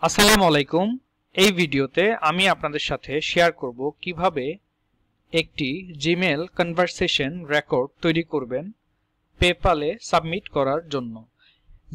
আসসালামু আলাইকুম। এই ভিডিওতে আমি আপনাদের সাথে শেয়ার করব কিভাবে একটি জিমেল কনভারসেশন রেকর্ড তৈরি করবেন পেপ্যালে সাবমিট করার জন্য।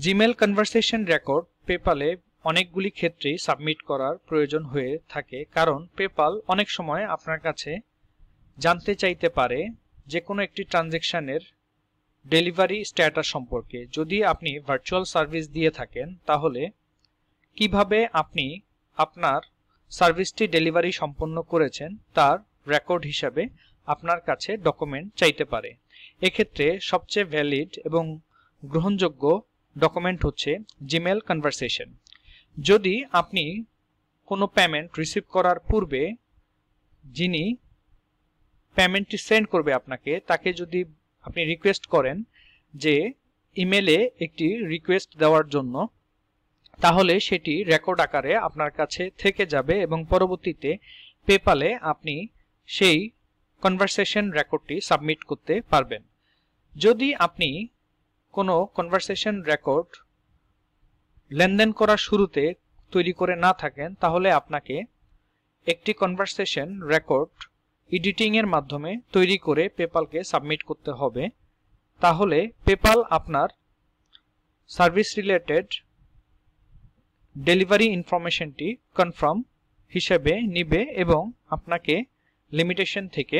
জিমেল কনভারসেশন রেকর্ড পেপ্যালে অনেকগুলি ক্ষেত্রেই সাবমিট করার প্রয়োজন হয়ে থাকে, কারণ পেপ্যাল অনেক সময় আপনার কাছে জানতে চাইতে পারে যে কোনো একটি ট্রানজ্যাকশনের ডেলিভারি স্ট্যাটাস সম্পর্কে। যদি আপনি ভার্চুয়াল সার্ভিস দিয়ে থাকেন তাহলে কিভাবে আপনি আপনার সার্ভিসটি ডেলিভারি সম্পন্ন করেছেন তার রেকর্ড হিসাবে আপনার কাছে ডকুমেন্ট চাইতে পারে। এক্ষেত্রে সবচেয়ে ভ্যালিড এবং গ্রহণযোগ্য ডকুমেন্ট হচ্ছে জিমেল কনভারসেশন। যদি আপনি কোনো পেমেন্ট রিসিভ করার পূর্বে যিনি পেমেন্টটি সেন্ড করবে আপনাকে, তাকে যদি আপনি রিকোয়েস্ট করেন যে ইমেলে একটি রিকোয়েস্ট দেওয়ার জন্য, তাহলে সেটি রেকর্ড আকারে আপনার কাছে থেকে যাবে এবং পরবর্তীতে পেপ্যালে আপনি সেই কনভারসেশন রেকর্ডটি সাবমিট করতে পারবেন। যদি আপনি কোনো কনভারসেশন রেকর্ড লেনদেন করার শুরুতে তৈরি করে না থাকেন, তাহলে আপনাকে একটি কনভারসেশন রেকর্ড এডিটিং এর মাধ্যমে তৈরি করে পেপ্যালকে সাবমিট করতে হবে। তাহলে পেপ্যাল আপনার সার্ভিস রিলেটেড ডেলিভারি ইনফরমেশনটি কনফার্ম হিসেবে নিবে এবং আপনাকে লিমিটেশন থেকে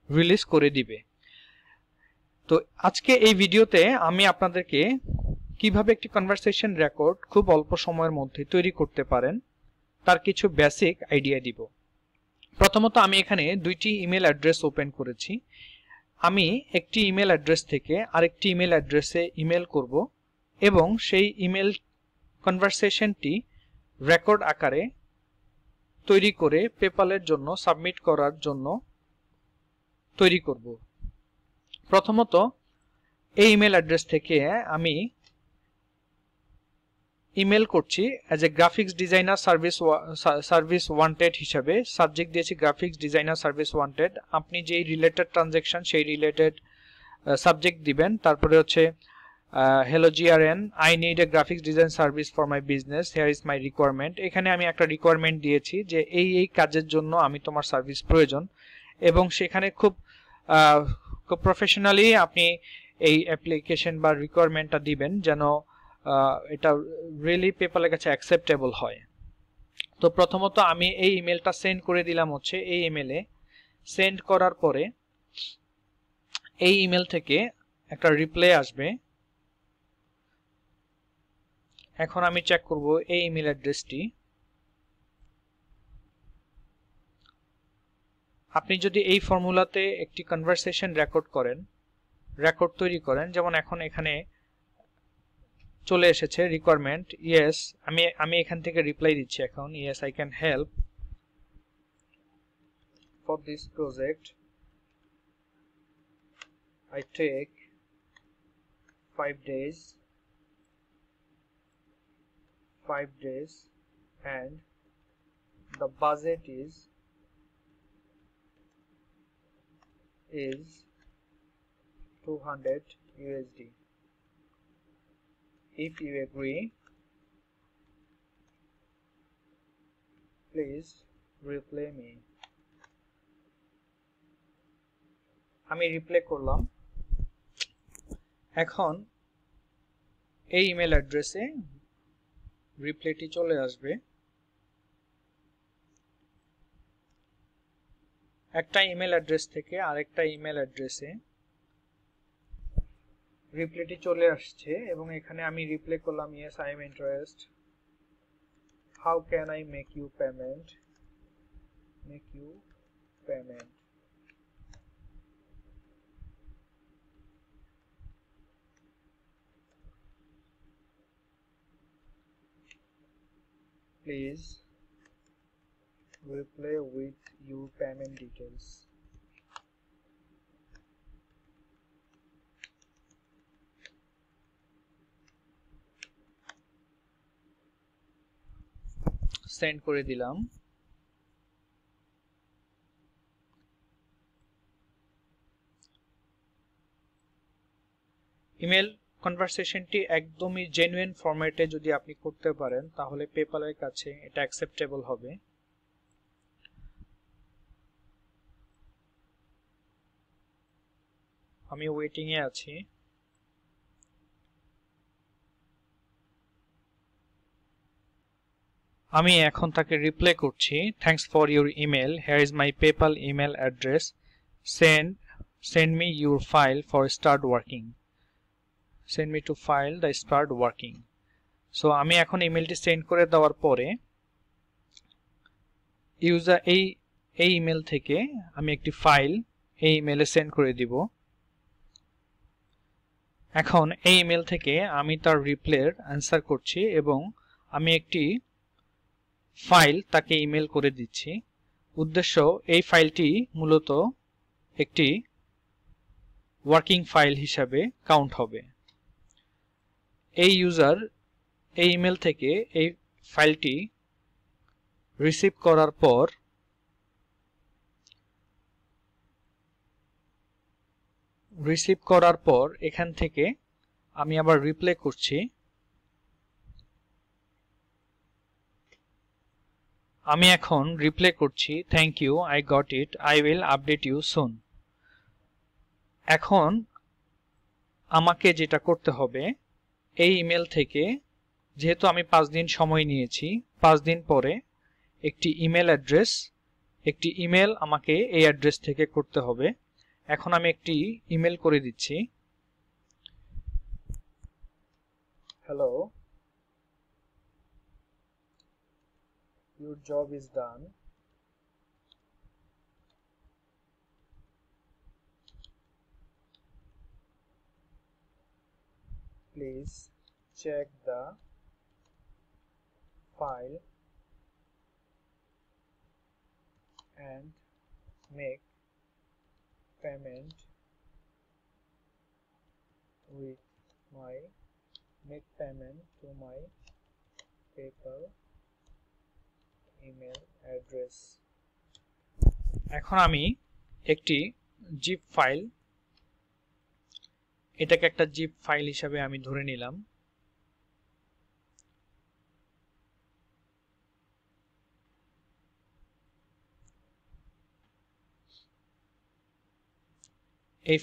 রিলিজ করে দিবে। তো আজকে এই ভিডিওতে আমি আপনাদেরকে কিভাবে একটি কনভারসেশন রেকর্ড খুব অল্প সময়ের মধ্যে তৈরি করতে পারেন তার কিছু বেসিক আইডিয়া দিব। প্রথমত আমি এখানে দুইটি ইমেল অ্যাড্রেস ওপেন করেছি। আমি একটি ইমেল অ্যাড্রেস থেকে আরেকটি ইমেল অ্যাড্রেসে ইমেল করব এবং সেই ইমেল কনভারসেশনটি রেকর্ড আকারে তৈরি করে পেপ্যালের জন্য সাবমিট করার জন্য তৈরি করব। প্রথমত এই ইমেল অ্যাড্রেস থেকে আমি ইমেল করছি as a graphics designer service wanted হিসাবে। সাবজেক্ট দিয়েছি গ্রাফিক্স ডিজাইনার সার্ভিস ওয়ান্টেড। আপনি যেই রিলেটেড ট্রানজ্যাকশন সেই রিলেটেড সাবজেক্ট দিবেন। তারপরে হচ্ছে hello GRN, I need a graphics design service for my business, here is my requirement। এখানে আমি একটা রিকোয়ারমেন্ট দিয়েছি যে এই কাজের জন্য আমি তোমার সার্ভিস প্রয়োজন, এবং সেখানে খুব প্রফেশনালি আপনি এই অ্যাপ্লিকেশন বা রিকোয়ারমেন্টটা দিবেন যেন এটা রিয়েলি পেপ্যালের কাছে অ্যাকসেপ্টেবল হয়। তো প্রথমত আমি এই ইমেলটা সেন্ড করে দিলাম হচ্ছে এই ইমেলে। সেন্ড করার পরে এই ইমেল থেকে একটা রিপ্লাই আসবে। এখন আমি চেক করব এই ইমেল অ্যাড্রেসটি। আপনি যদি এই ফর্মুলাতে একটি কনভারসেশন রেকর্ড তৈরি করেন, যেমন এখন এখানে চলে এসেছে রিকোয়ারমেন্ট, ইয়েস, আমি এখান থেকে রিপ্লাই দিচ্ছি এখন, yes I can help for this project, I take 5 days and the budget is 200 USD. If you agree, please reply me. আমি রিপ্লাই করলাম। এখন এই ইমেল অ্যাড্রেসে রিপ্লাইটি চলে আসবে। একটা ইমেল অ্যাড্রেস থেকে আরেকটা ইমেল অ্যাড্রেসে রিপ্লাইটি চলে আসছে এবং এখানে আমি রিপ্লাই করলাম, yes I am interest, how can I make you payment, please reply with your payment details. Send করে দিলাম। ইমেল কনভারসেশনটি একদমই জেনুইন ফরম্যাটে যদি আপনি করতে পারেন তাহলে পেপ্যালের কাছে এটা অ্যাকসেপ্টেবল হবে। আমি ওয়েটিং এ আছি। আমি এখন তাকে রিপ্লাই করছি, thanks for your email, here is my PayPal email address, send me your file for start working, send me to file the start working। So আমি এখন ইমেলটি সেন্ড করে দেওয়ার পরে ইউজার এই ইমেল থেকে আমি একটি ফাইল এই ইমেলে সেন্ড করে দিব। এখন এই ইমেল থেকে আমি তার রিপ্লাইয়ের অ্যান্সার করছি এবং আমি একটি ফাইল তাকে ইমেল করে দিচ্ছি। উদ্দেশ্য, এই ফাইলটি মূলত একটি ওয়ার্কিং ফাইল হিসাবে কাউন্ট হবে। এই ইউজার এই ইমেল থেকে এই ফাইলটি রিসিভ করার পর এখান থেকে আমি আবার রিপ্লাই করছি। আমি এখন রিপ্লাই করছি, thank you, I got it, I will update you soon. এখন আমাকে যেটা করতে হবে, এই ইমেল থেকে, যেহেতু আমি 5 দিন সময় নিয়েছি, 5 দিন পরে একটি ইমেল আমাকে এই অ্যাড্রেস থেকে করতে হবে। এখন আমি একটি ইমেল করে দিচ্ছি, hello, your job is done, please check the file and make payment to my PayPal email address। এখন আমি একটি জিপ ফাইল, এটাকে একটা জিপ ফাইল হিসাবে আমি ধরে নিলাম। এই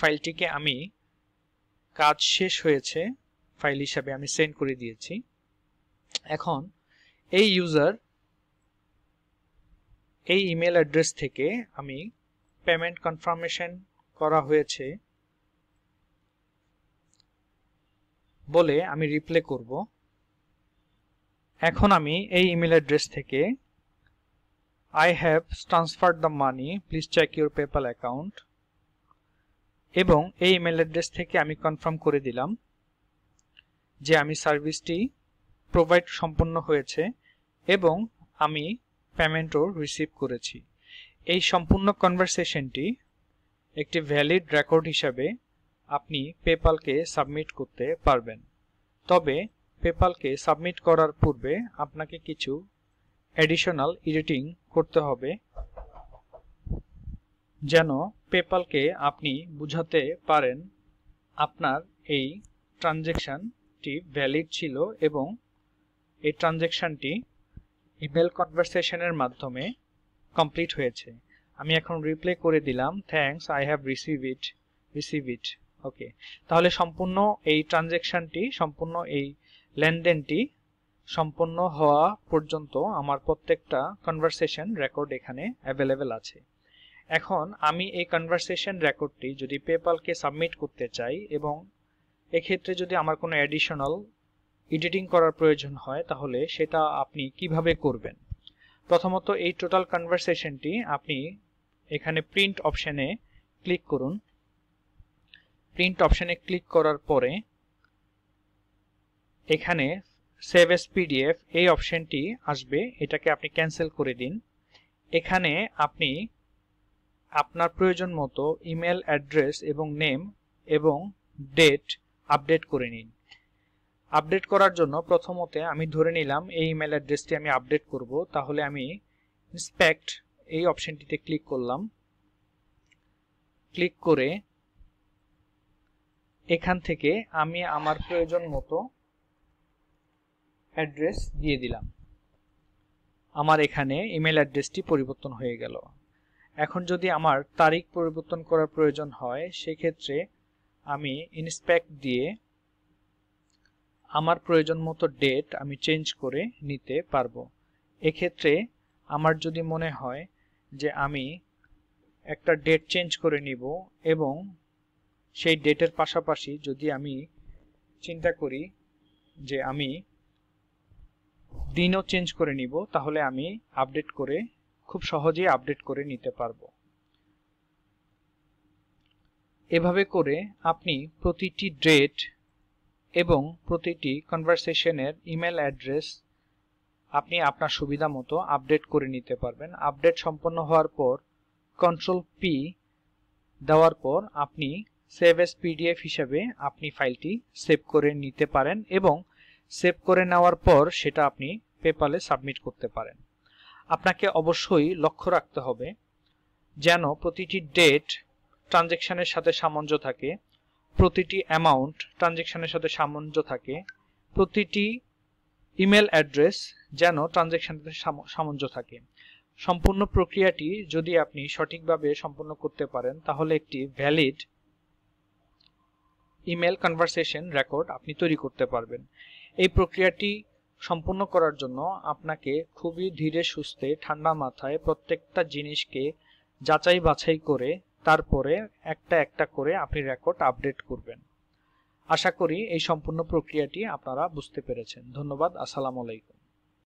ফাইলটিকে আমি কাজ শেষ হয়েছে ফাইল হিসাবে আমি সেন্ড করে দিয়েছি। এখন এই ইউজার এই ইমেল অ্যাড্রেস থেকে আমি পেমেন্ট কনফার্মেশন করা হয়েছে বলে আমি রিপ্লাই করব। এখন আমি এই ইমেল অ্যাড্রেস থেকে I have transferred the money, please check your PayPal account, এবং এই ইমেল অ্যাড্রেস থেকে আমি কনফার্ম করে দিলাম যে আমি সার্ভিসটি প্রোভাইড সম্পন্ন হয়েছে এবং আমি পেমেন্টও রিসিভ করেছি। এই সম্পূর্ণ কনভারসেশনটি একটি ভ্যালিড রেকর্ড হিসাবে আপনি পেপ্যালকে সাবমিট করতে পারবেন। তবে পেপ্যালকে সাবমিট করার পূর্বে আপনাকে কিছু অ্যাডিশনাল এডিটিং করতে হবে, যেন পেপ্যালকে আপনি বুঝাতে পারেন আপনার এই ট্রানজ্যাকশনটি ভ্যালিড ছিল এবং এই ট্রানজ্যাকশনটি ইমেল কনভারসেশনের মাধ্যমে কমপ্লিট হয়েছে। আমি এখন রিপ্লাই করে দিলাম, thanks, I have receive it. Okay, তাহলে সম্পূর্ণ এই ট্রানজ্যাকশনটি, সম্পূর্ণ এই লেনদেনটি সম্পূর্ণ হওয়া পর্যন্ত আমার প্রত্যেকটা কনভারসেশন রেকর্ড এখানে অ্যাভেলেবেল আছে। এখন আমি এই কনভারসেশন রেকর্ডটি যদি পেপ্যালকে সাবমিট করতে চাই এবং এক্ষেত্রে যদি আমার কোনো অ্যাডিশনাল এডিটিং করার প্রয়োজন হয়, তাহলে সেটা আপনি কিভাবে করবেন? প্রথমত এই টোটাল কনভারসেশনটি আপনি এখানে প্রিন্ট অপশনে ক্লিক করুন। প্রিন্ট অপশনে ক্লিক করার পরে এখানে সেভ এস পিডিএফ এই অপশনটি আসবে, এটাকে আপনি ক্যান্সেল করে দিন। এখানে আপনি আপনার প্রয়োজন মতো ইমেল অ্যাড্রেস এবং নেম এবং ডেট আপডেট করে নিন। আপডেট করার জন্য প্রথমতে আমি ধরে নিলাম এই ইমেল অ্যাড্রেসটি আমি আপডেট করব। তাহলে আমি ইন্সপেক্ট এই অপশনটিতে ক্লিক করলাম। ক্লিক করে এখান থেকে আমি আমার প্রয়োজন মতো অ্যাড্রেস দিয়ে দিলাম। আমার এখানে ইমেল অ্যাড্রেসটি পরিবর্তন হয়ে গেল। এখন যদি আমার তারিখ পরিবর্তন করার প্রয়োজন হয় সেক্ষেত্রে আমি ইন্সপেক্ট দিয়ে আমার প্রয়োজন মতো ডেট আমি চেঞ্জ করে নিতে পারবো। এক্ষেত্রে আমার যদি মনে হয় যে আমি একটা ডেট চেঞ্জ করে নিব এবং সেই ডেটের পাশাপাশি যদি আমি চিন্তা করি যে আমি দিনও চেঞ্জ করে নিব, তাহলে আমি আপডেট করে খুব সহজেই আপডেট করে নিতে পারবো। এভাবে করে আপনি প্রতিটি ডেট এবং প্রতিটি কনভারসেশনের ইমেল অ্যাড্রেস আপনি আপনার সুবিধা মতো আপডেট করে নিতে পারবেন। আপডেট সম্পন্ন হওয়ার পর কন্ট্রোল পি দেওয়ার পর আপনি সেভ এস পিডিএফ হিসেবে আপনি ফাইলটি সেভ করে নিতে পারেন এবং সেভ করে নেওয়ার পর সেটা আপনি পেপ্যালে সাবমিট করতে পারেন। আপনাকে অবশ্যই লক্ষ্য রাখতে হবে যেন প্রতিটি ডেট ট্রানজ্যাকশনের সাথে সামঞ্জস্য থাকে, প্রতিটি অ্যামাউন্ট ট্রানজ্যাকশনের সাথে সামঞ্জস্য থাকে, প্রতিটি ইমেল অ্যাড্রেস যেন ট্রানজ্যাকশনের সাথে সামঞ্জস্য থাকে। সম্পূর্ণ প্রক্রিয়াটি যদি আপনি সঠিকভাবে সম্পন্ন করতে পারেন তাহলে একটি ভ্যালিড ইমেল কনভারসেশন রেকর্ড আপনি তৈরি করতে পারবেন। এই প্রক্রিয়াটি সম্পূর্ণ করার জন্য আপনাকে খুবই ধীরে সুস্থে ঠান্ডা মাথায় প্রত্যেকটা জিনিসকে যাচাই বাছাই করে তারপরে একটা একটা করে আপনি রেকর্ড আপডেট করবেন। আশা করি এই সম্পূর্ণ প্রক্রিয়াটি আপনারা বুঝতে পেরেছেন। ধন্যবাদ। আসসালামু আলাইকুম।